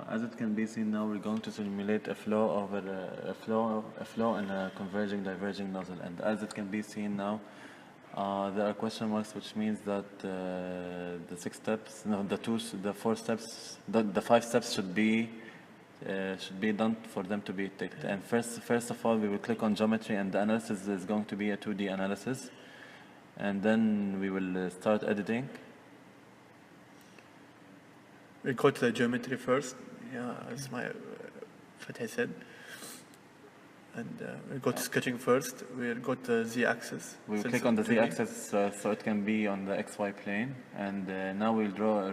As it can be seen now, we're going to simulate a flow over a flow in a converging diverging nozzle. And as it can be seen now, there are question marks, which means that the 6 steps, no, the 4 steps, the 5 steps should be done for them to be ticked. And first of all, we will click on geometry, and the analysis is going to be a 2D analysis. And then we will start editing. We go to the geometry first, yeah, as Fatih said. And we go to sketching first. We'll go to the z-axis. We'll click on the z-axis so it can be on the xy plane. And now we'll draw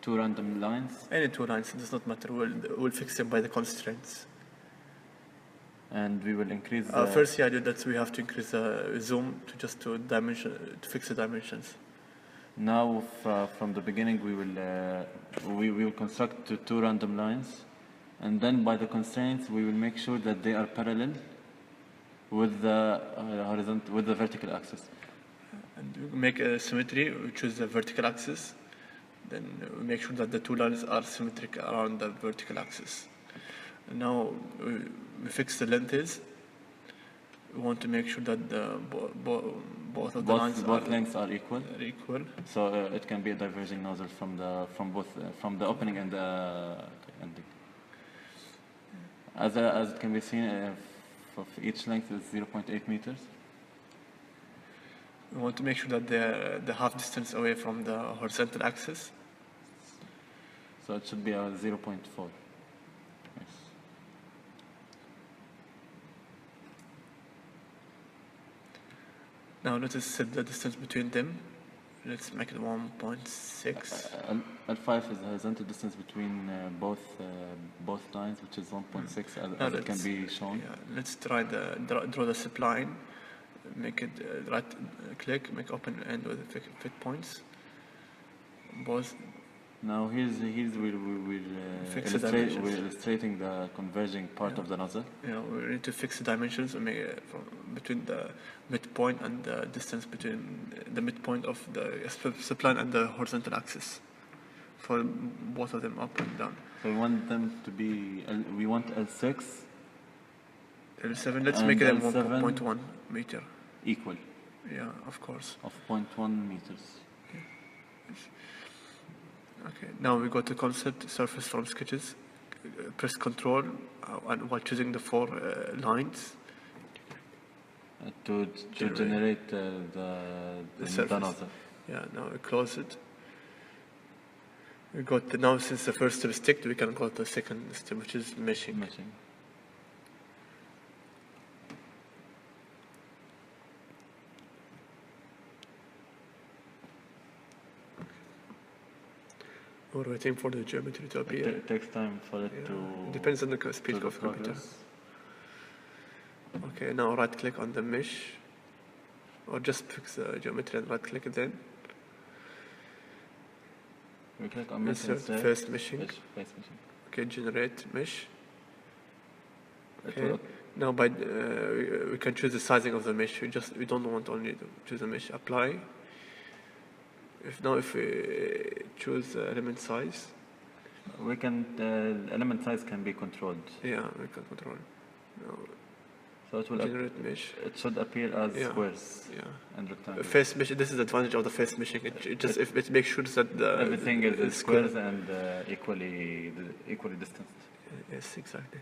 2 random lines. Any 2 lines, it does not matter. We'll fix them by the constraints. And we will increase first, yeah, that we have to increase the zoom to fix the dimensions. Now, from the beginning, we will construct 2 random lines, and then by the constraints, we will make sure that they are parallel with the vertical axis. And we make a symmetry. We choose the vertical axis. Then we make sure that the 2 lines are symmetric around the vertical axis. And now we fix the lengths. We want to make sure that both of the lengths are equal. So it can be a diverging nozzle from the opening and the ending. As it can be seen, for each length is 0.8 meters. We want to make sure that the half distance away from the horizontal axis. So it should be 0.4. Now let us set the distance between them. Let's make it 1.6. L5 is the horizontal distance between both lines, which is 1.6, as it can be shown. Yeah, let's try draw the spline. Make it right click, make open end with fit points. Both. Now we're illustrating the converging part of the nozzle. Yeah, we need to fix the dimensions and make it between the midpoint and the distance between the midpoint of the spline and the horizontal axis for both of them up and down. So we want them to be, we want L6. L7, let's make it 1.1 meter. Equal. Yeah, of course. Of 0.1 meters. Okay, now we go to concept, surface from sketches, press Control and while choosing the 4 lines. To generate the nozzle. Yeah, now we close it. We got now, since the first step is ticked, we can go to the second step, which is meshing. We're waiting for the geometry to appear. It takes time for it to... Depends on the speed of the computer. Okay, now right click on the mesh. Or just fix the geometry and right click it then. We click on mesh insert first meshing. Okay, generate mesh. Okay, now we can choose the sizing of the mesh. We don't want only to choose the mesh. Apply. If we choose element size, we can element size can be controlled. Yeah, we can control. No. So it will generate mesh. It should appear as squares and rectangles. Face mesh. This is the advantage of the face meshing. It makes sure that everything is squares and equally distanced. Yes, exactly.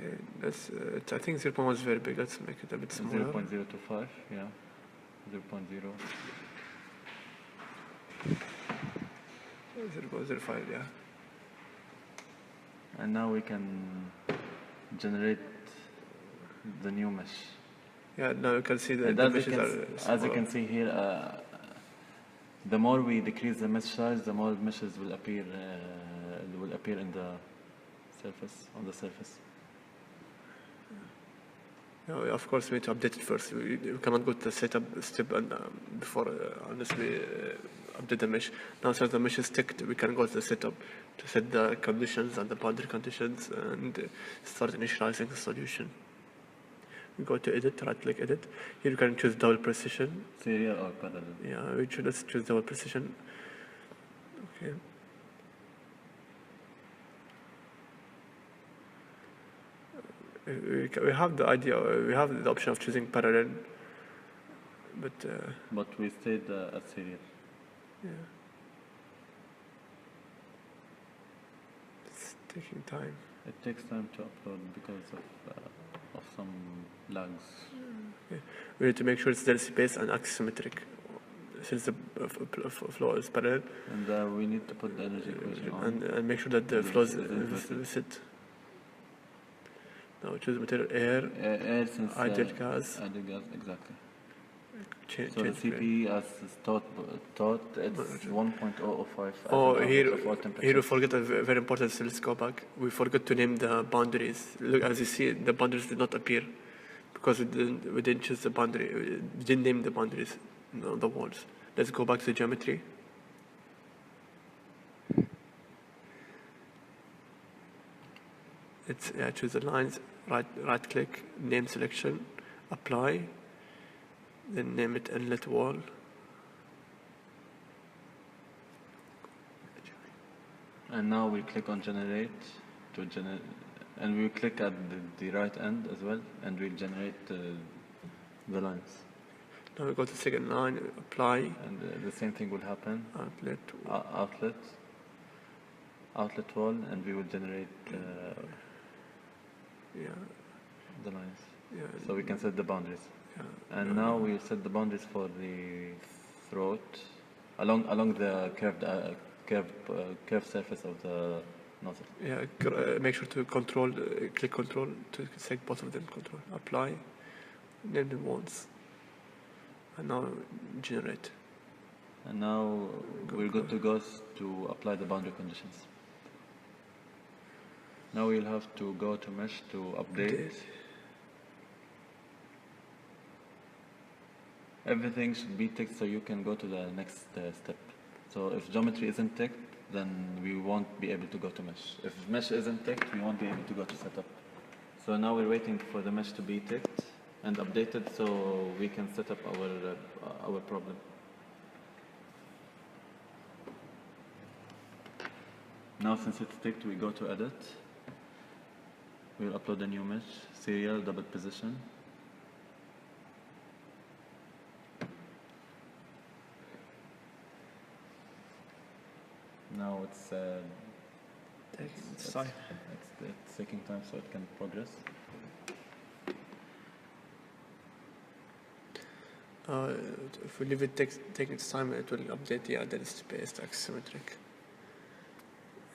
Okay, I think 0.1 is very big. Let's make it a bit smaller. 0.025, yeah. 0.0. 0.05, yeah. And now we can generate the new mesh. Yeah, now you can see the meshes are smaller. As you can see here, the more we decrease the mesh size, the more meshes will appear in the surface, on the surface. Of course, we need to update it first. We cannot go to the setup step and unless we update the mesh. Now, since the mesh is ticked, we can go to the setup to set the conditions and the boundary conditions and start initializing the solution. You go to edit, right click edit. Here you can choose double precision. Serial or parallel? Yeah, let's choose double precision. Okay. We have the idea, we have the option of choosing parallel, but we stayed at serial. yeah, it's taking time. It takes time to upload because of some lags. Okay. We need to make sure it's delta based and axisymmetric, since the flow is parallel, And we need to put the energy equation on. and make sure that the flow is set. Now choose material air, Air since ideal gas. ideal gas, exactly. Change So the CP as taught it's 1.005. Oh, as an here, average of all here we temperatures. forget a very important thing. Let's go back. We forgot to name the boundaries. Look, as you see, the boundaries did not appear because we didn't choose the boundary. We didn't name the boundaries, no, the walls. Let's go back to the geometry. It's choose the lines. Right click, name selection, apply. Then name it inlet wall. And now we click on generate to generate, and we click at the right end as well, and we'll generate the lines. Now we go to the second line, apply, And the same thing will happen. outlet. Outlet wall, and we will generate Yeah, the lines. yeah. So we can set the boundaries. Yeah. And now we'll set the boundaries for the throat along the curved surface of the nozzle. Yeah, make sure to click control to select both of them. Control, apply, name them once, and now generate. And now we're good to go to apply the boundary conditions. Now we'll have to go to mesh to update. Everything should be ticked so you can go to the next step. So if geometry isn't ticked, then we won't be able to go to mesh. If mesh isn't ticked, we won't be able to go to setup. So now we're waiting for the mesh to be ticked and updated so we can set up our problem. Now since it's ticked, we go to edit. We'll upload a new mesh, serial, double position. Now it's taking time so it can progress. If we leave it taking its time, it will update the density-based axisymmetric.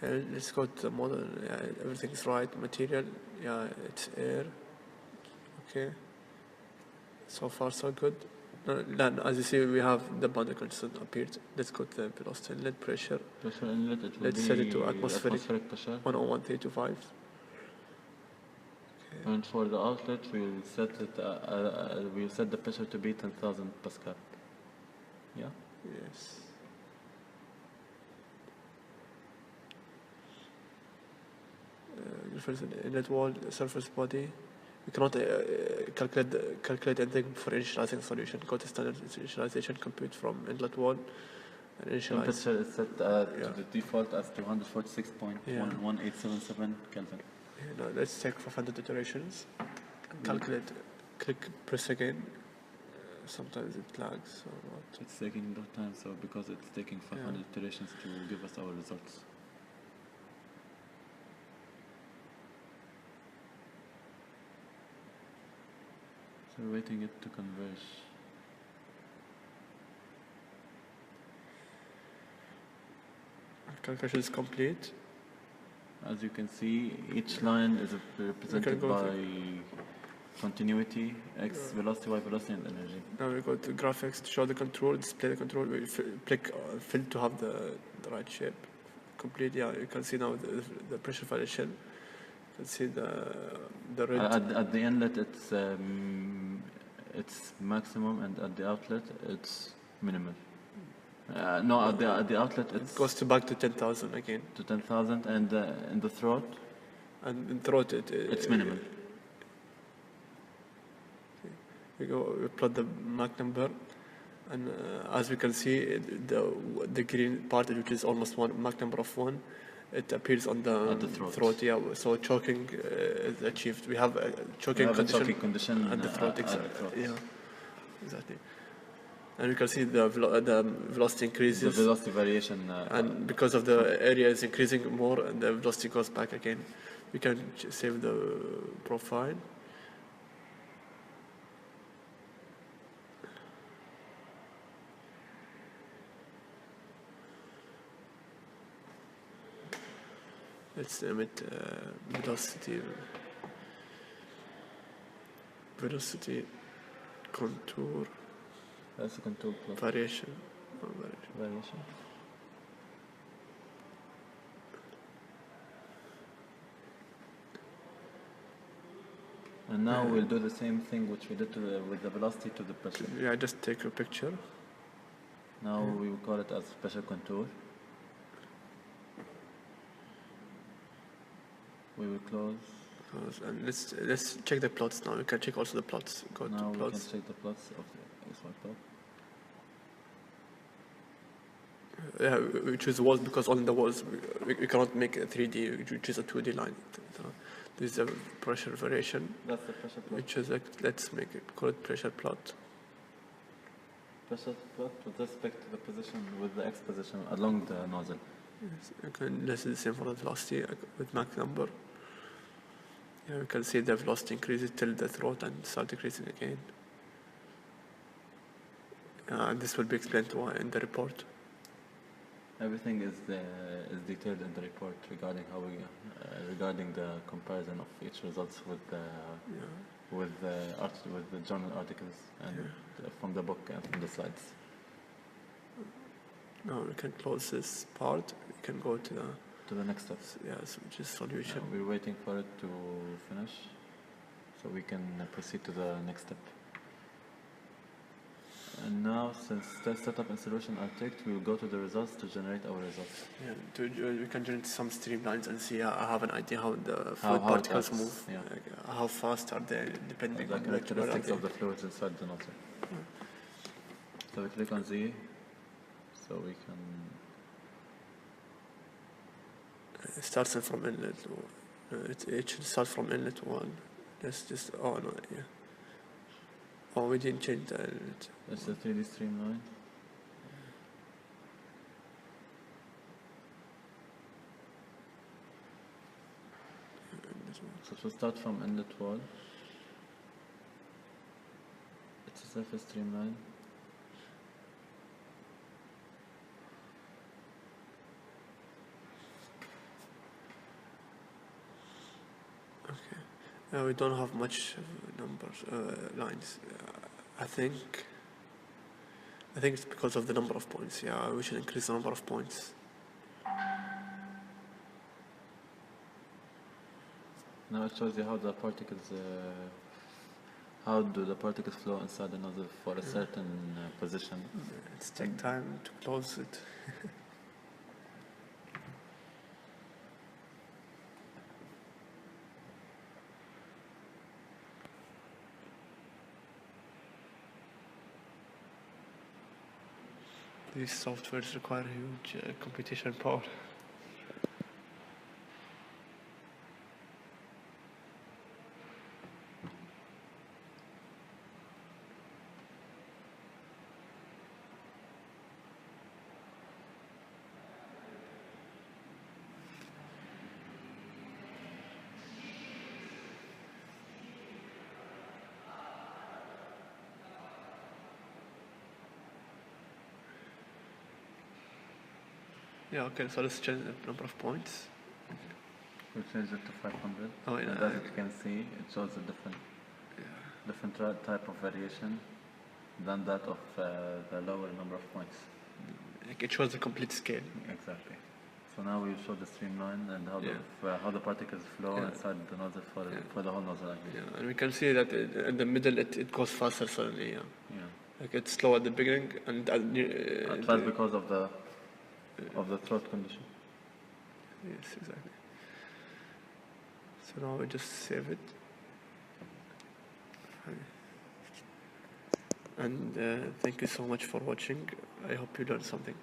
Let's go to the model. Yeah, everything's right. Material, yeah, it's air. Okay. So far, so good. No, as you see, we have the boundary condition appeared. Let's go to the velocity inlet pressure. Pressure inlet, it will Let's set it to atmospheric pressure. 101.325. Okay. And for the outlet, we'll set the pressure to be 10,000 Pascal. Yeah. Yes. Reference inlet wall, surface body. We cannot calculate anything for initializing solution. Go to standard initialization, compute from inlet wall, and initialize. Temperature is set to the default as 246.1187 Kelvin. Yeah, now let's check 500 iterations. Calculate. Click press again. Sometimes it lags or what. It's taking no time, so because it's taking 500 iterations to give us our results. So we're waiting it to converge. Calculation is complete. As you can see, each line is represented by continuity, x velocity, y velocity, and energy. Now we go to graphics to show the control, display the control. We click fill to have the right shape. Complete. Yeah, you can see now the pressure variation. You can see the red. At the inlet, it's maximum, and at the outlet, it's minimal. No, at the outlet, it goes back to 10,000 again. To 10,000, and in the throat. And in throat, it's minimal. we plot the Mach number, and as we can see, the green part, which is almost Mach number of 1, it appears on the, At the throat. Yeah. So choking is achieved. We have a choking We have a condition, choking condition at the throat. at the throat. Yeah, exactly. And you can see the velocity increases. The velocity variation. And because of the area is increasing more, and the velocity goes back again. We can save the profile. Let's emit velocity contour. That's a contour plot. Variation. Variation. And now we'll do the same thing which we did with the velocity to the pressure. Yeah, just take a picture. Now we will call it as pressure contour. We will close. And let's check the plots now. We can check also the plots. Go Now to we can plots. check the plots of the XY plot. Yeah, we choose walls because on the walls we cannot make a 3D. We choose a 2D line. So this is a pressure variation. That's the pressure plot. Which is let's make it, call it pressure plot. Pressure plot with respect to the position, with the X position along the nozzle. Yes, this is the same for the velocity with Mach number. Yeah, we can see the velocity increases till the throat and start decreasing again. And this will be explained in the report. Everything is detailed in the report regarding how we regarding the comparison of each results with the journal articles and from the book and from the slides. Now we can close this part. We can go to the next steps. Yes, which is solution. We're waiting for it to finish so we can proceed to the next step. And now, since test setup and solution are ticked, we will go to the results to generate our results. Yeah, we can generate some streamlines and see. I have an idea how the fluid particles move. Yeah. How fast are they, depending on the characteristics of the fluids inside the nozzle. Yeah. So we click on Z, so we can. It starts from inlet. It should start from inlet 1. Let's just. Oh no, yeah. Oh, we didn't change the inlet. That's the 3D streamline. So to start from inlet wall, it's a surface streamline. We don't have much numbers, lines. I think it's because of the number of points. Yeah, we should increase the number of points. Now it shows you how the particles, how do the particles flow inside the nozzle for a certain position. Let's take time to close it. These softwares require huge computation power. Yeah, okay, so let's change the number of points. We'll change it to 500. Oh, yeah. And as you can see, it shows a different type of variation than that of the lower number of points. Like it shows the complete scale. Exactly. So now we'll show the streamline and how the particles flow inside the nozzle for the whole nozzle. Yeah, and we can see that in the middle it goes faster suddenly. Yeah. Like it's slow at the beginning and fast because of the throat condition. Yes, exactly. So now we just save it. and thank you so much for watching. I hope you learned something.